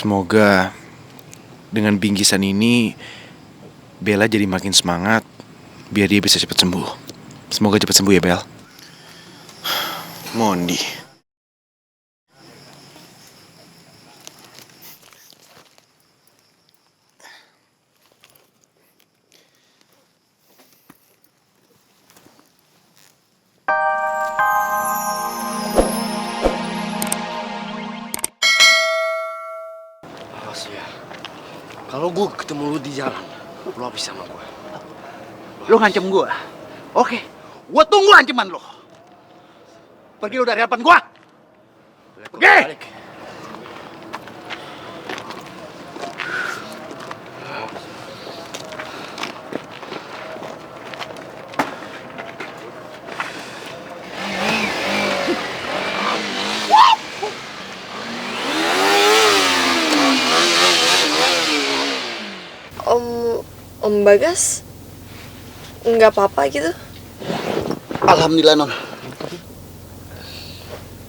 Semoga dengan bingkisan ini Bella jadi makin semangat biar dia bisa cepat sembuh. Semoga cepat sembuh ya, Bel. Mondi. Awas ya. Kalau gue ketemu lu di jalan, lu habis sama gue. Lu ngancem gue? Oke, gue tunggu ancaman lu. Pergi lu dari hadapan gue. Pergi! Om Bagas nggak apa-apa gitu? Alhamdulillah, Non.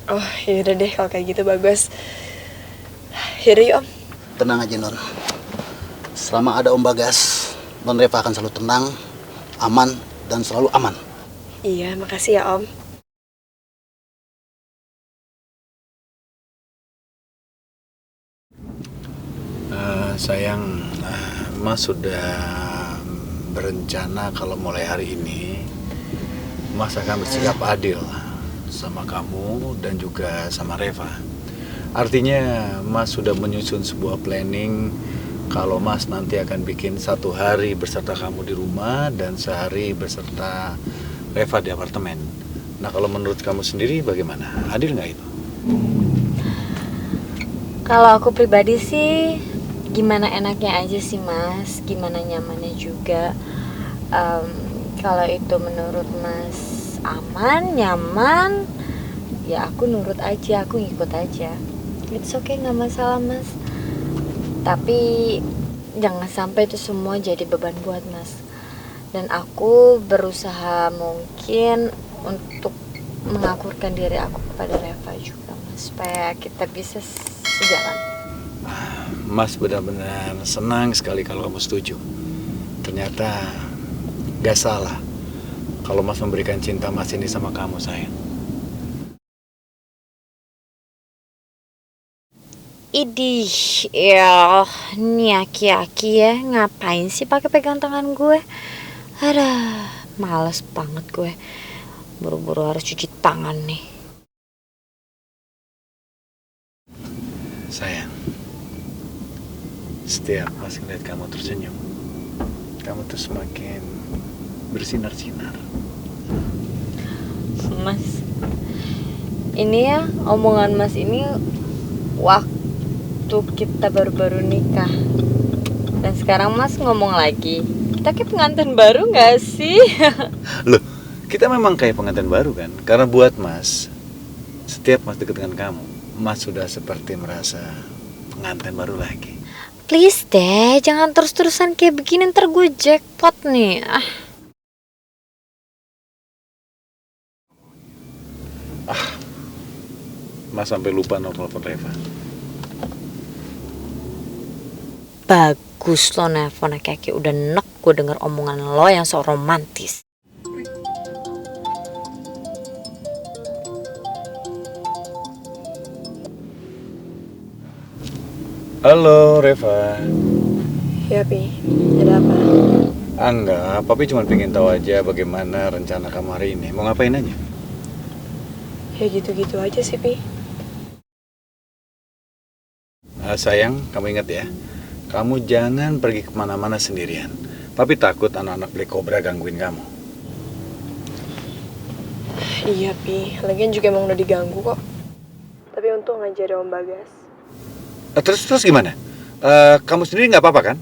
Oh yaudah deh kalau kayak gitu bagus. Yaudah yuk Om. Tenang aja, Non. Selama ada Om Bagas, Non Reva akan selalu tenang, aman, dan selalu aman. Iya makasih ya Om. Sayang, Mas sudah berencana kalau mulai hari ini Mas akan bersikap adil sama kamu dan juga sama Reva. Artinya Mas sudah menyusun sebuah planning kalau Mas nanti akan bikin 1 hari beserta kamu di rumah dan sehari beserta Reva di apartemen. Nah kalau menurut kamu sendiri bagaimana? Adil nggak itu? Kalau aku pribadi sih gimana enaknya aja sih Mas, gimana nyamannya juga. Kalau itu menurut Mas aman, nyaman, ya aku nurut aja, aku ngikut aja. It's okay, nggak masalah Mas. Tapi jangan sampai itu semua jadi beban buat Mas. Dan aku berusaha mungkin untuk mengakurkan diri aku kepada Reva juga Mas, supaya kita bisa sejalan. Mas benar-benar senang sekali kalau kamu setuju. Ternyata gak salah kalau Mas memberikan cinta Mas ini sama kamu, sayang. Idih, ya nih aki-aki ya, ngapain sih pakai pegang tangan gue? Aduh, males banget gue. Buru-buru harus cuci tangan nih. Sayang, setiap Mas ngeliat kamu tersenyum, kamu tuh semakin bersinar-sinar. Mas, ini ya omongan Mas ini waktu kita baru-baru nikah. Dan sekarang Mas ngomong lagi, kita kayak pengantin baru gak sih? Loh, kita memang kayak pengantin baru kan? Karena buat Mas, setiap Mas deket dengan kamu, Mas sudah seperti merasa pengantin baru lagi. Please deh, jangan terus-terusan kayak begini, ntar gue jackpot nih. Mas sampai lupa nelfon Reva. Bagus lo nelfon kaki, udah nek gue denger omongan lo yang so romantis. Halo Reva. Ya Pi, ada apa? Enggak, Papi cuma pengen tahu aja bagaimana rencana kamu hari ini. Mau ngapain aja? Ya gitu-gitu aja sih Pi. Sayang, kamu ingat ya, kamu jangan pergi kemana-mana sendirian. Papi takut anak-anak Black Cobra gangguin kamu. Iya Pi, lagian juga emang udah diganggu kok. Tapi untung aja ada Om Bagas. Terus gimana? Kamu sendiri nggak apa-apa kan?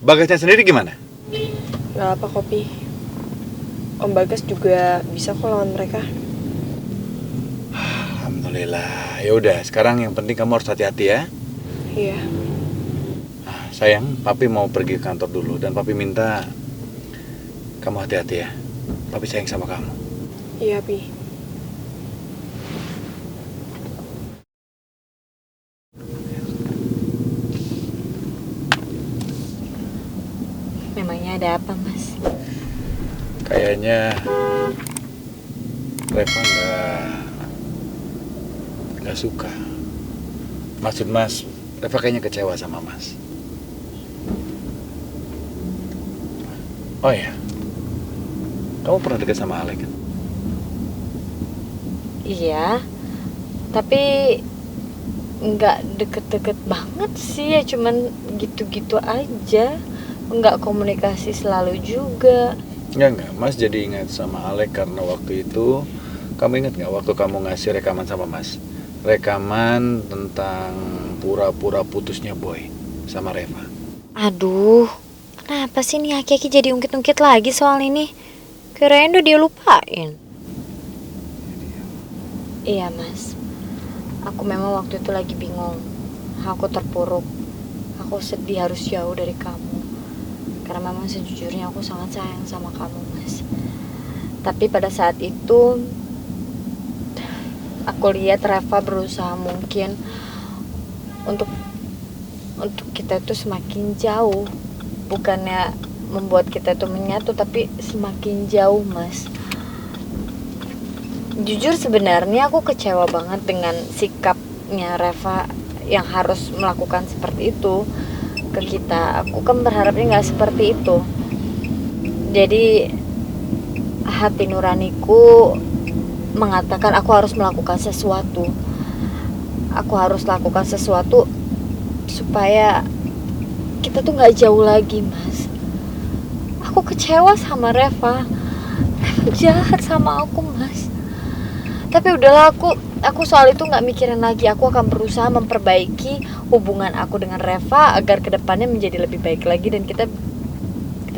Bagasnya sendiri gimana? Gak apa kok Pi. Om Bagas juga bisa kok lawan mereka. Alhamdulillah. Ya udah, sekarang yang penting kamu harus hati-hati ya. Iya. Sayang, Papi mau pergi ke kantor dulu dan Papi minta kamu hati-hati ya. Papi sayang sama kamu. Iya Pi. Memangnya ada apa, Mas? Kayaknya Reva nggak suka. Maksud Mas, Reva kayaknya kecewa sama Mas. Oh ya, kamu pernah dekat sama Alek kan? Iya, tapi nggak deket-deket banget sih, ya cuman gitu-gitu aja. Nggak komunikasi selalu juga. Enggak, Mas jadi ingat sama Alek karena waktu itu, kamu ingat nggak waktu kamu ngasih rekaman sama Mas? Rekaman tentang pura-pura putusnya Boy sama Reva. Aduh, kenapa sih nih aki-aki jadi ungkit-ungkit lagi soal ini? Kirain udah dia lupain. Iya, Mas. Aku memang waktu itu lagi bingung. Aku terpuruk. Aku sedih harus jauh dari kamu. Karena memang sejujurnya aku sangat sayang sama kamu, Mas. Tapi pada saat itu aku lihat Reva berusaha mungkin untuk kita itu semakin jauh. Bukannya membuat kita itu menyatu, tapi semakin jauh, Mas. Jujur sebenarnya aku kecewa banget dengan sikapnya Reva yang harus melakukan seperti itu ke kita. Aku kan berharapnya nggak seperti itu. Jadi hati nuraniku mengatakan aku harus melakukan sesuatu. Aku harus lakukan sesuatu supaya kita tuh nggak jauh lagi, Mas. Aku kecewa sama Reva. Reva jahat sama aku, Mas. Tapi udahlah, aku soal itu nggak mikirin lagi. Aku akan berusaha memperbaiki hubungan aku dengan Reva agar kedepannya menjadi lebih baik lagi dan kita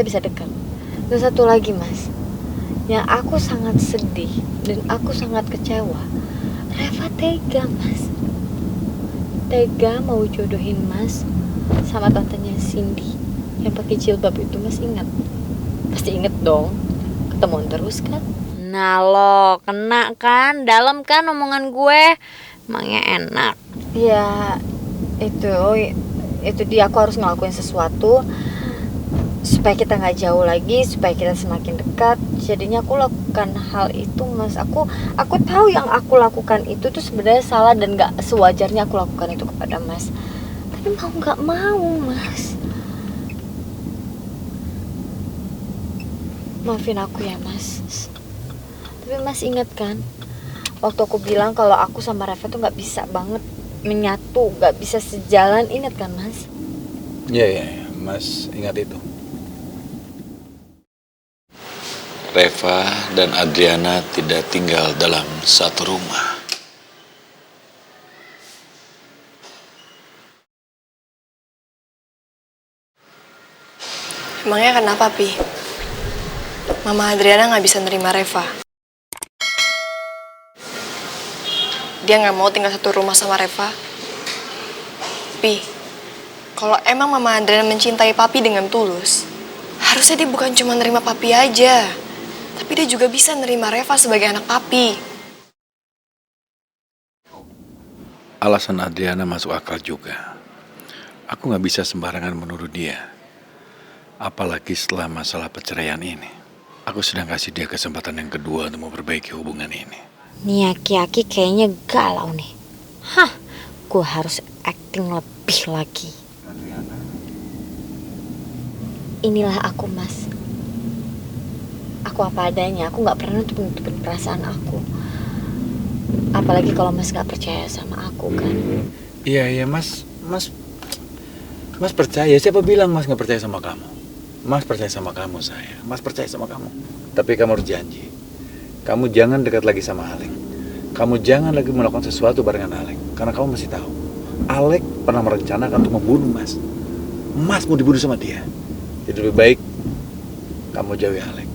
bisa dekat. Dan satu lagi, Mas, yang aku sangat sedih dan aku sangat kecewa. Reva tega, Mas. Tega mau jodohin Mas sama tantenya Cindy yang pakai jilbab itu. Mas ingat? Pasti inget dong. Ketemuan terus kan? Nah lo, kena kan? Dalam kan omongan gue? Emangnya enak? Ya, itu dia, aku harus ngelakuin sesuatu supaya kita nggak jauh lagi, supaya kita semakin dekat. Jadinya aku lakukan hal itu, Mas. Aku tahu yang aku lakukan itu tuh sebenarnya salah dan nggak sewajarnya aku lakukan itu kepada Mas. Tapi mau nggak mau, Mas. Maafin aku ya, Mas. Tapi Mas ingat kan, waktu aku bilang kalau aku sama Reva tuh nggak bisa banget menyatu, nggak bisa sejalan, ingat kan, Mas? Iya, Mas ingat itu. Reva dan Adriana tidak tinggal dalam satu rumah. Emangnya kenapa, Pi? Mama Adriana nggak bisa nerima Reva. Dia nggak mau tinggal satu rumah sama Reva. Pi, kalau emang Mama Adriana mencintai Papi dengan tulus, harusnya dia bukan cuma nerima Papi aja, tapi dia juga bisa nerima Reva sebagai anak Papi. Alasan Adriana masuk akal juga. Aku nggak bisa sembarangan menuduh dia. Apalagi setelah masalah perceraian ini. Aku sedang kasih dia kesempatan yang kedua untuk memperbaiki hubungan ini. Nih aki-aki kayaknya galau nih. Hah, gue harus acting lebih lagi. Inilah aku, Mas. Aku apa adanya, aku gak pernah nutupin perasaan aku. Apalagi kalau Mas gak percaya sama aku kan. Iya, Mas percaya. Siapa bilang Mas gak percaya sama kamu? Mas percaya sama kamu, saya. Mas percaya sama kamu. Tapi kamu harus janji. Kamu jangan dekat lagi sama Alek. Kamu jangan lagi melakukan sesuatu barengan Alek. Karena kamu masih tahu, Alek pernah merencanakan untuk membunuh Mas. Mas mau dibunuh sama dia. Jadi lebih baik kamu jauhi Alek.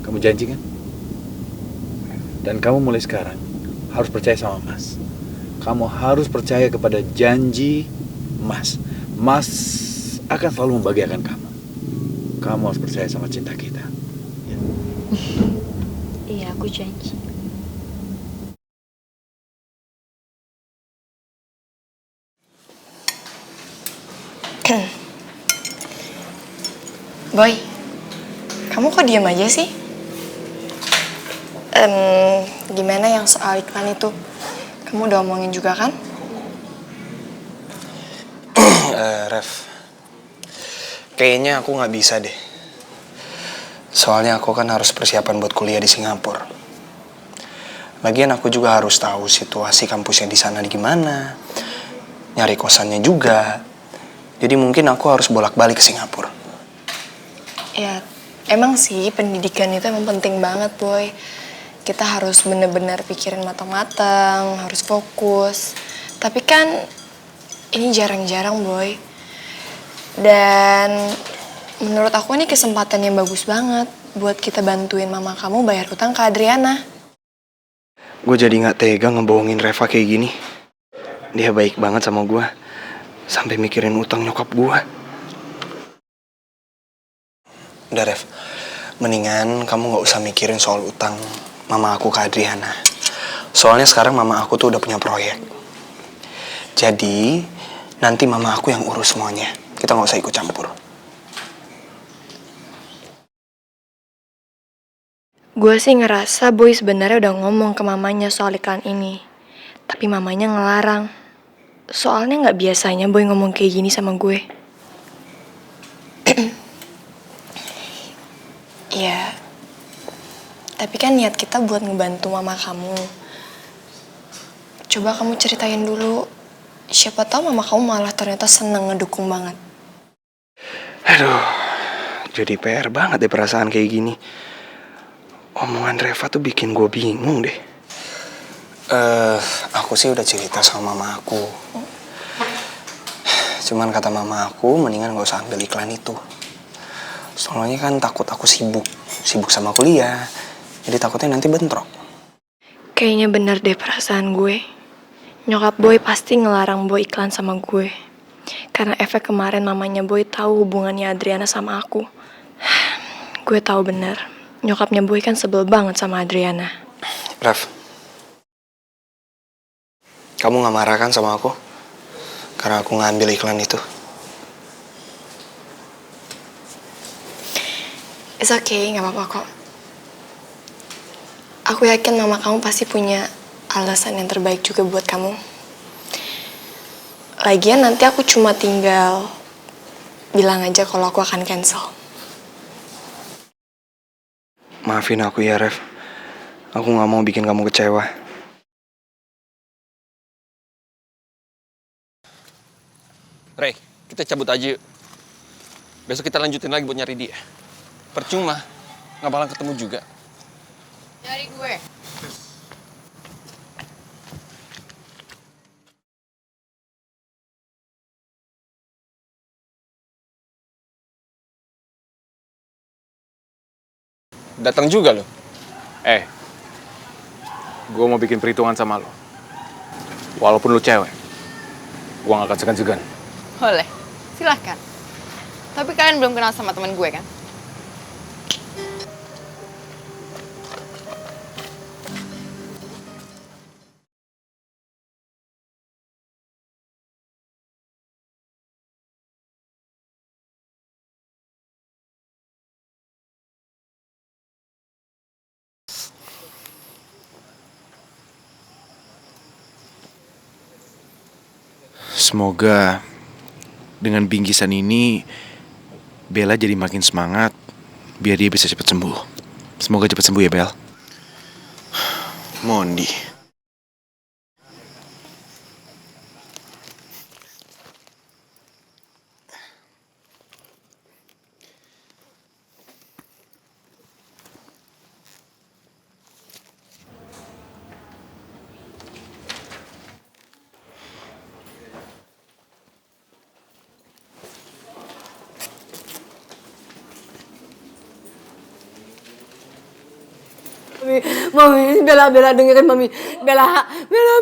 Kamu janji kan? Dan kamu mulai sekarang harus percaya sama Mas. Kamu harus percaya kepada janji Mas. Mas akan selalu membahagiakan kamu. Kamu harus percaya sama cinta kita. Ya. Iya, aku janji. Boy, kamu kok diam aja sih? Gimana yang soal iklan itu? Kamu udah omongin juga kan? Ref, kayaknya aku nggak bisa deh. Soalnya aku kan harus persiapan buat kuliah di Singapura. Lagian aku juga harus tahu situasi kampusnya di sana gimana, nyari kosannya juga. Jadi mungkin aku harus bolak-balik ke Singapura. Ya, emang sih pendidikan itu emang penting banget, Boy. Kita harus bener-bener pikirin matang-matang, harus fokus. Tapi kan ini jarang-jarang, Boy. Dan menurut aku ini kesempatan yang bagus banget buat kita bantuin mama kamu bayar utang ke Adriana. Gue jadi nggak tega ngebohongin Reva kayak gini. Dia baik banget sama gue, sampai mikirin utang nyokap gue. Udah Rev, mendingan kamu nggak usah mikirin soal utang mama aku ke Adriana. Soalnya sekarang mama aku tuh udah punya proyek. Jadi nanti mama aku yang urus semuanya. Kita nggak usah ikut campur. Gue sih ngerasa Boy sebenarnya udah ngomong ke mamanya soal iklan ini. Tapi mamanya ngelarang. Soalnya nggak biasanya Boy ngomong kayak gini sama gue. Ya, tapi kan niat kita buat ngebantu mama kamu. Coba kamu ceritain dulu. Siapa tahu mama kamu malah ternyata seneng ngedukung banget. Aduh, jadi PR banget deh perasaan kayak gini. Omongan Reva tuh bikin gue bingung deh. Aku sih udah cerita sama mama aku. Cuman kata mama aku mendingan gak usah ambil iklan itu. Soalnya kan takut aku sibuk sama kuliah. Jadi takutnya nanti bentrok. Kayaknya bener deh perasaan gue. Nyokap Boy pasti ngelarang Boy iklan sama gue. Karena efek kemarin mamanya Boy tahu hubungannya Adriana sama aku. Gue tahu bener. Nyokapnya Boy kan sebel banget sama Adriana. Rev, kamu gak marah kan sama aku? Karena aku ngambil iklan itu. It's okay, gak apa-apa kok. Aku yakin mama kamu pasti punya alasan yang terbaik juga buat kamu. Lagian nanti aku cuma tinggal bilang aja kalau aku akan cancel. Maafin aku ya, Rev. Aku gak mau bikin kamu kecewa. Rey, kita cabut aja yuk. Besok kita lanjutin lagi buat nyari dia. Percuma, gak bakalan ketemu juga. Nyari gue. Datang juga loh. Gue mau bikin perhitungan sama lo. Walaupun lo cewek, gue gak akan segan-segan. Boleh, silahkan. Tapi kalian belum kenal sama teman gue kan? Semoga dengan bingkisan ini Bella jadi makin semangat biar dia bisa cepat sembuh. Semoga cepat sembuh ya, Bel. Mondi. Mami, Bella dengerin Mami. Bella,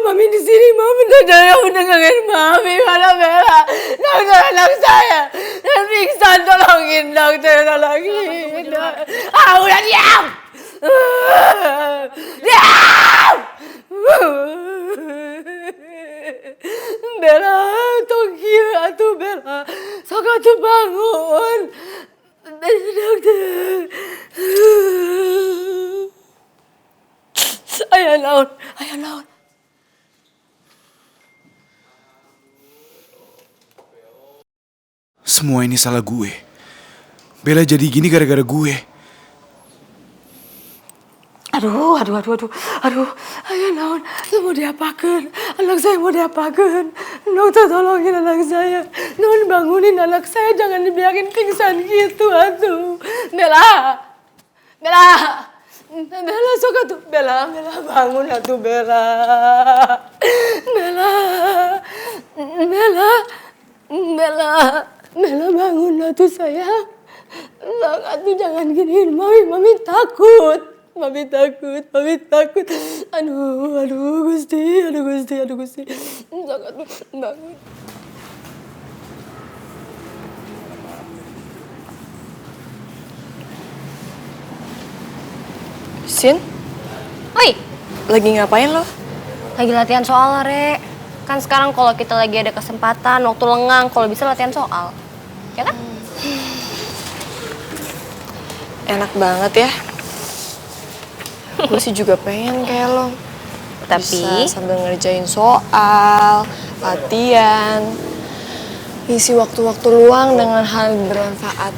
Mami di sini. Mami tolong dengerin Mami. Mana Bella? Dokter anak saya. Dan pingsan, tolongin dokter, tolongin. Udah diam! Diam! Bella, thank you atuh Bella. Sok atuh bangun. dokter. Ayah naon. Semua ini salah gue. Bella jadi gini gara-gara gue. Aduh. Ayah naon. Mau diapakan? Anak saya mau diapakan? Dokter tolongin anak saya. Naon bangunin anak saya. Jangan dibiarin pingsan gitu atuh. Bella suka tuh. Bella bangun atuh Bella. Bella bangun atuh sayang. Atuh jangan giniin mami takut. Mami takut. Aduh Gusti. Bangun. Sin? Oi, Lagi ngapain lo? lagi latihan soal, Re. Kan sekarang kalau kita lagi ada kesempatan, waktu lengang, kalau bisa latihan soal. Ya kan? Enak banget ya. Gue sih juga pengen kayak lo. Tapi bisa sambil ngerjain soal, latihan, isi waktu-waktu luang dengan hal yang bermanfaat.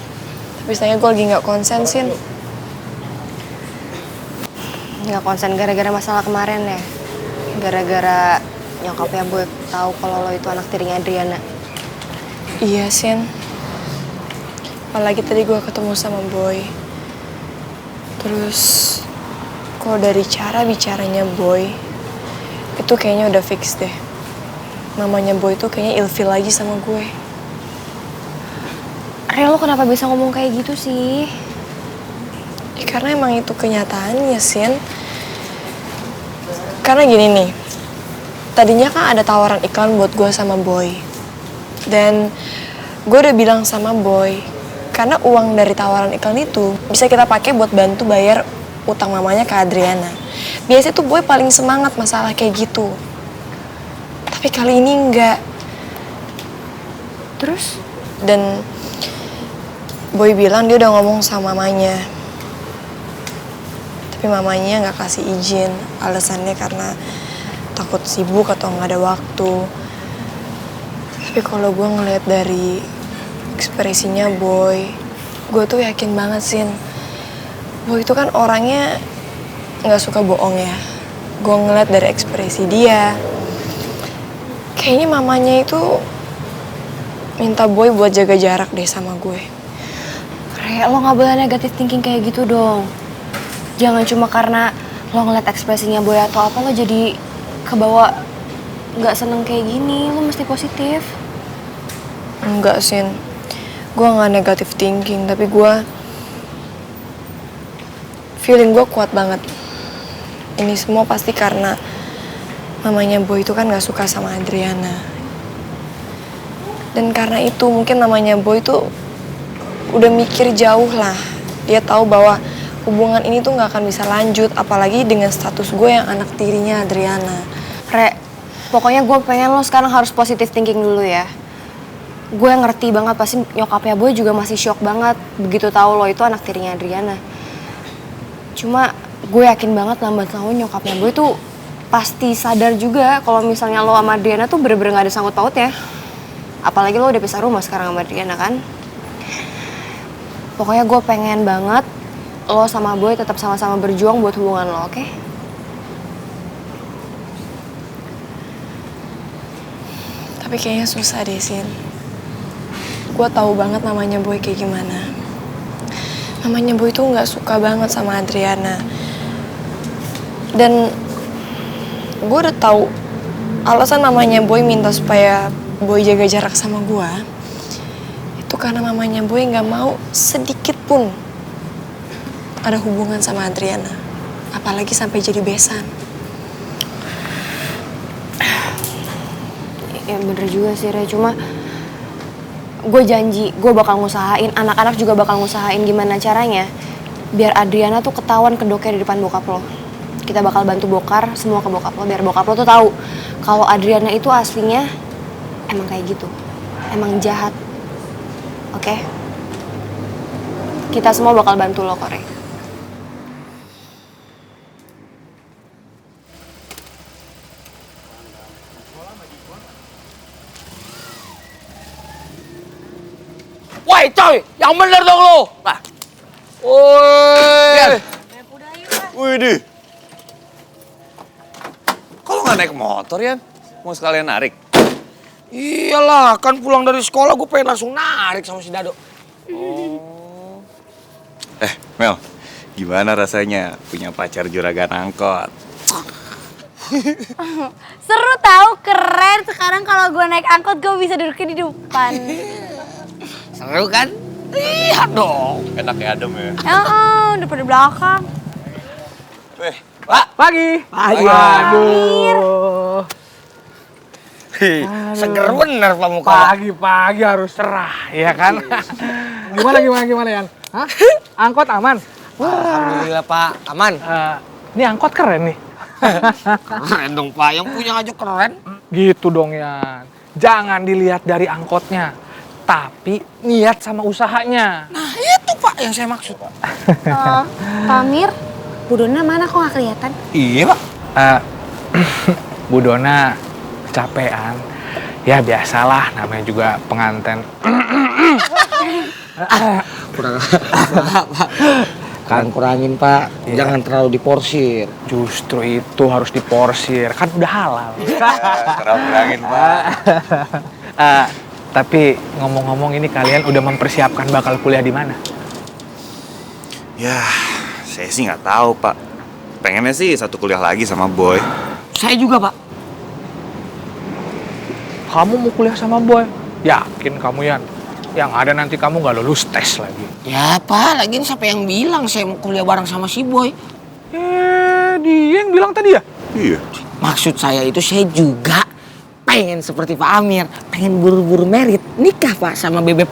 Tapi sayangnya gue lagi nggak konsen, Sin. nggak konsen gara-gara masalah kemarin ya? Gara-gara nyokapnya Boy tahu kalau lo itu anak tirinya Adriana. Iya, Sin. Apalagi tadi gue ketemu sama Boy. Terus, kalau dari cara bicaranya Boy, itu kayaknya udah fix deh. Mamanya Boy tuh kayaknya ilfil lagi sama gue. Re, lo kenapa bisa ngomong kayak gitu sih? Ya, karena emang itu kenyataannya, Sin. Karena gini nih, tadinya kan ada tawaran iklan buat gue sama Boy. Dan gue udah bilang sama Boy, karena uang dari tawaran iklan itu bisa kita pakai buat bantu bayar utang mamanya ke Adriana. Biasanya tuh Boy paling semangat masalah kayak gitu. Tapi kali ini enggak. Terus? Dan Boy bilang dia udah ngomong sama mamanya. Tapi mamanya nggak kasih izin, alasannya karena takut sibuk atau nggak ada waktu. Tapi kalau gue ngeliat dari ekspresinya Boy, gue tuh yakin banget, Sin. Boy itu kan orangnya nggak suka bohong ya. Gue ngeliat dari ekspresi dia, kayaknya mamanya itu minta Boy buat jaga jarak deh sama gue. Re, lo nggak boleh negatif thinking kayak gitu dong. Jangan cuma karena lo ngeliat ekspresinya Boy atau apa lo jadi kebawa nggak seneng kayak gini. Lo mesti positif. Enggak, Sin. Gue nggak negatif thinking, tapi feeling gue kuat banget. Ini semua pasti karena mamanya Boy itu kan nggak suka sama Adriana. Dan karena itu mungkin mamanya Boy tuh udah mikir jauh lah. Dia tahu bahwa hubungan ini tuh nggak akan bisa lanjut, apalagi dengan status gue yang anak tirinya Adriana. Re, pokoknya gue pengen lo sekarang harus positive thinking dulu ya. Gue ngerti banget pasti nyokapnya Boy juga masih shock banget begitu tahu lo itu anak tirinya Adriana. Cuma gue yakin banget lambat laun nyokapnya Boy tuh pasti sadar juga kalau misalnya lo sama Adriana tuh bener-bener gak ada sangkut pautnya. Apalagi lo udah pisah rumah sekarang sama Adriana kan. Pokoknya gue pengen banget lo sama Boy tetap sama-sama berjuang buat hubungan lo, oke? Tapi kayaknya susah deh, Sin. Gue tahu banget namanya Boy kayak gimana. Mamanya Boy tuh nggak suka banget sama Adriana. Dan gue udah tahu alasan mamanya Boy minta supaya Boy jaga jarak sama gue. Itu karena mamanya Boy nggak mau sedikit pun ada hubungan sama Adriana, apalagi sampai jadi besan. Ya bener juga sih, Re. Cuma gue janji, gue bakal ngusahain, anak-anak juga bakal ngusahain gimana caranya biar Adriana tuh ketahuan kedoknya di depan bokap lo. Kita bakal bantu bokar semua ke bokap lo, biar bokap lo tuh tahu kalau Adriana itu aslinya emang kayak gitu, emang jahat. Oke? Kita semua bakal bantu lo, Kore. Woi coy, yang bener dong lo. Nah. Woi. Widih. Kok lo gak naik motor, Yan? Mau sekalian narik? Iyalah, kan pulang dari sekolah gue pengen langsung narik sama si Dado. Oh. Mel, gimana rasanya punya pacar juragan angkot? Seru tahu, keren. Sekarang kalau gue naik angkot gue bisa duduknya di depan. Seru kan? Lihat dong. Enak ya adem ya? Daripada belakang. Pak. Pagi. Aduh. Seger bener Pak muka. Pagi-pagi harus cerah, ya kan? Gimana Yan? Hah? Angkot aman? Alhamdulillah Pak, aman. Ini angkot keren nih. Keren dong Pak, yang punya aja keren. Gitu dong Yan. Jangan dilihat dari angkotnya, tapi niat sama usahanya. Nah itu Pak yang saya maksud. Pak Amir, Bu Dona mana kok nggak kelihatan? Iya Pak. Bu Dona kecapean. Ya biasalah, namanya juga pengantin. Kurangin Pak, jangan terlalu diporsir. Justru itu harus diporsir, kan udah halal. Kurangin, Pak. Tapi ngomong-ngomong ini kalian udah mempersiapkan bakal kuliah di mana? Ya, saya sih nggak tahu, Pak. Pengennya sih satu kuliah lagi sama Boy. Saya juga Pak. Kamu mau kuliah sama Boy? Yakin kamu, Yan? Yang ada nanti kamu nggak lulus tes lagi. Ya Pak, lagian siapa yang bilang saya mau kuliah bareng sama si Boy? Dia yang bilang tadi ya? Iya. Maksud saya itu saya juga pengen seperti Pak Amir, pengen buru-buru merit, nikah Pak sama Bebek